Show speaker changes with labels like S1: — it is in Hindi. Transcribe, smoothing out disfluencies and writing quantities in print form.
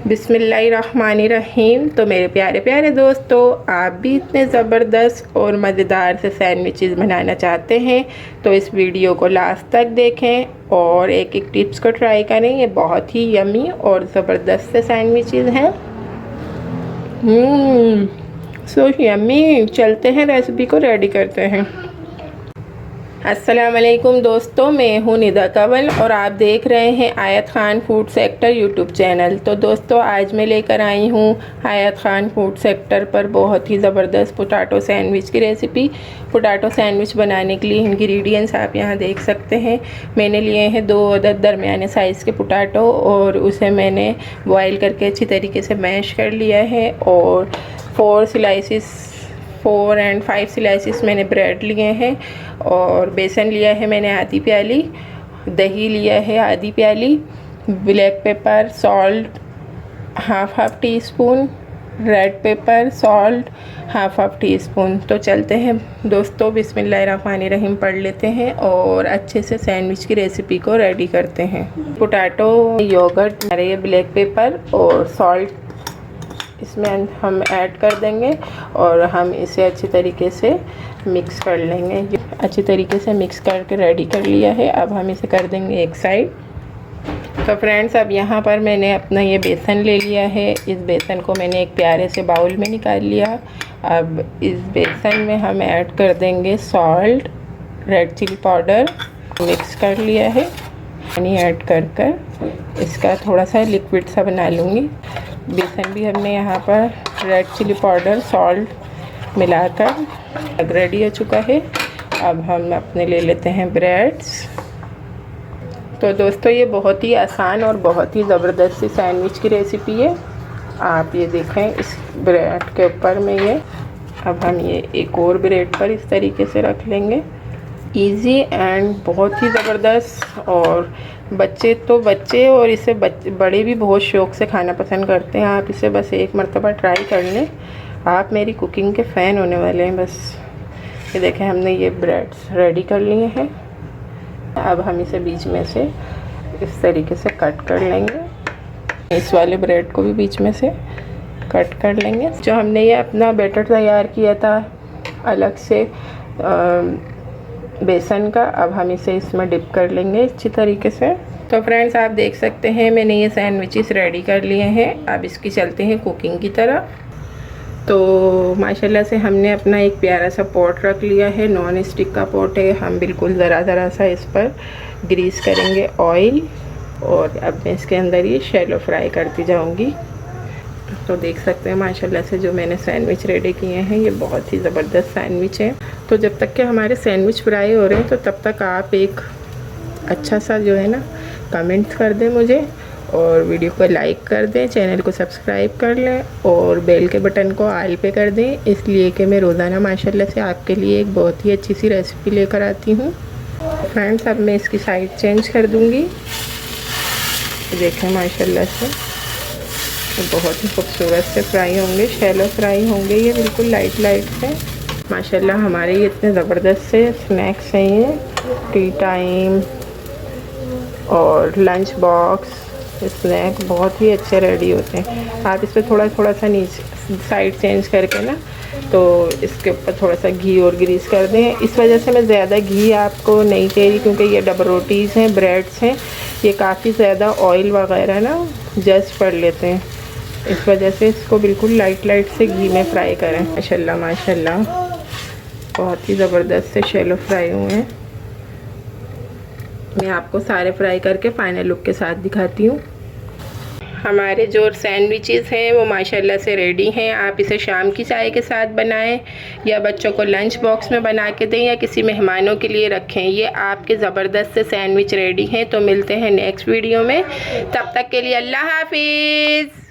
S1: बिस्मिल्लाहिर्रहमानिर्रहीम। तो मेरे प्यारे प्यारे दोस्तों, आप भी इतने ज़बरदस्त और मज़ेदार से सैंडविचेस बनाना चाहते हैं तो इस वीडियो को लास्ट तक देखें और एक एक टिप्स को ट्राई करें। ये बहुत ही यमी और ज़बरदस्त से सैंडविचेस हैं। So yummy. चलते हैं रेसिपी को रेडी करते हैं। अस्सलाम वालेकुम दोस्तों, मैं हूँ निदा कंवल और आप देख रहे हैं आयत Khan food sector YouTube channel. तो दोस्तों, आज मैं लेकर आई हूँ आयत ख़ान फूड सेक्टर पर बहुत ही ज़बरदस्त पोटैटो सैंडविच की रेसिपी। पोटैटो सैंडविच बनाने के लिए इंग्रेडिएंट्स आप यहाँ देख सकते हैं। मैंने लिए हैं 2 अदद दरमियाने साइज़ के पोटैटो और उसे मैंने बॉयल करके अच्छी तरीके से मैश कर लिया है। और 4 एंड 5 स्लाइसिस मैंने ब्रेड लिए हैं और बेसन लिया है मैंने आधी प्याली, दही लिया है आधी प्याली, black pepper salt half tea spoon, red pepper salt half tea spoon. तो चलते हैं दोस्तों, बिस्मिल्लाहिर्रहमानिर्रहीम पढ़ लेते हैं और अच्छे से सैंडविच की रेसिपी को रेडी करते हैं। पोटैटो, योगर्ट, ब्लैक पेपर और सॉल्ट इसमें हम ऐड कर देंगे और हम इसे अच्छी तरीके से मिक्स कर लेंगे। अच्छी तरीके से मिक्स करके रेडी कर लिया है। अब हम इसे कर देंगे एक साइड। तो फ्रेंड्स, अब यहाँ पर मैंने अपना ये बेसन ले लिया है। इस बेसन को मैंने एक प्यारे से बाउल में निकाल लिया। अब इस बेसन में हम ऐड कर देंगे salt, red chilli powder, mix कर लिया है। पानी ऐड कर इसका थोड़ा सा लिक्विड सा बना लूँगी। बेसन भी हमने यहाँ पर रेड चिली पाउडर, सॉल्ट मिलाकर रेडी हो चुका है। अब हम अपने ले लेते हैं ब्रेड्स। तो दोस्तों, ये बहुत ही आसान और बहुत ही ज़बरदस्त सी सैंडविच की रेसिपी है। आप ये देखें, इस ब्रेड के ऊपर में ये अब हम ये एक और ब्रेड पर इस तरीके से रख लेंगे। इजी एंड बहुत ही ज़बरदस्त। और बच्चे और इसे बड़े भी बहुत शौक़ से खाना पसंद करते हैं। आप इसे बस एक मरतबा ट्राई कर लें, आप मेरी कुकिंग के फ़ैन होने वाले हैं। बस ये देखें, हमने ये ब्रेड्स रेडी कर लिए हैं। अब हम इसे बीच में से इस तरीके से कट कर लेंगे। इस वाले ब्रेड को भी बीच में से कट कर लेंगे। जो हमने ये अपना बैटर तैयार किया था अलग से बेसन का, अब हम इसे इसमें डिप कर लेंगे अच्छी तरीके से। तो फ्रेंड्स, आप देख सकते हैं मैंने ये सैंडविचेस रेडी कर लिए हैं। अब इसकी चलते हैं कुकिंग की तरफ। तो माशाल्लाह से हमने अपना एक प्यारा सा पॉट रख लिया है। नॉन स्टिक का पॉट है। हम बिल्कुल ज़रा सा इस पर ग्रीस करेंगे ऑयल और अब मैं इसके अंदर ये शैलो फ्राई करती जाऊँगी। तो देख सकते हैं माशाल्लाह से जो मैंने सैंडविच रेडी किए हैं, ये बहुत ही ज़बरदस्त सैंडविच है। तो जब तक कि हमारे सैंडविच फ्राई हो रहे हैं तो तब तक आप एक अच्छा सा जो है ना कमेंट्स कर दें मुझे और वीडियो को लाइक कर दें, चैनल को सब्सक्राइब कर लें और बेल के बटन को ऑल पे कर दें, इसलिए कि मैं रोज़ाना माशाल्लाह से आपके लिए एक बहुत ही अच्छी सी रेसिपी लेकर आती हूँ। फ्रेंड्स, अब मैं इसकी साइड चेंज कर दूँगी। देखें माशाल्लाह से तो बहुत ही खूबसूरत से फ्राई होंगे, शैलो फ्राई होंगे ये बिल्कुल लाइट से। माशाल्लाह हमारे ये इतने ज़बरदस्त से स्नैक्स हैं। ये टी टाइम और लंच बॉक्स स्नैक बहुत ही अच्छे रेडी होते हैं। आप इस पर थोड़ा सा नीचे साइड चेंज करके ना तो इसके ऊपर थोड़ा सा घी और ग्रीस कर दें। इस वजह से मैं ज़्यादा घी आपको नहीं कह रही, क्योंकि ये डबल रोटीज़ हैं, ब्रेड्स हैं, ये काफ़ी ज़्यादा ऑयल वगैरह ना जस्ट पड़ लेते हैं। इस वजह से इसको बिल्कुल लाइट से घी में फ्राई करें। माशाल्लाह बहुत ही ज़बरदस्त से शैलो फ्राई हुए हैं। मैं आपको सारे फ्राई करके फाइनल लुक के साथ दिखाती हूँ। हमारे जो सैंडविचेस हैं वो माशाल्लाह से रेडी हैं। आप इसे शाम की चाय के साथ बनाएं या बच्चों को लंच बॉक्स में बना के दें या किसी मेहमानों के लिए रखें। ये आपके ज़बरदस्त से सैंडविच रेडी हैं। तो मिलते हैं नेक्स्ट वीडियो में, तब तक के लिए अल्लाह हाफिज़।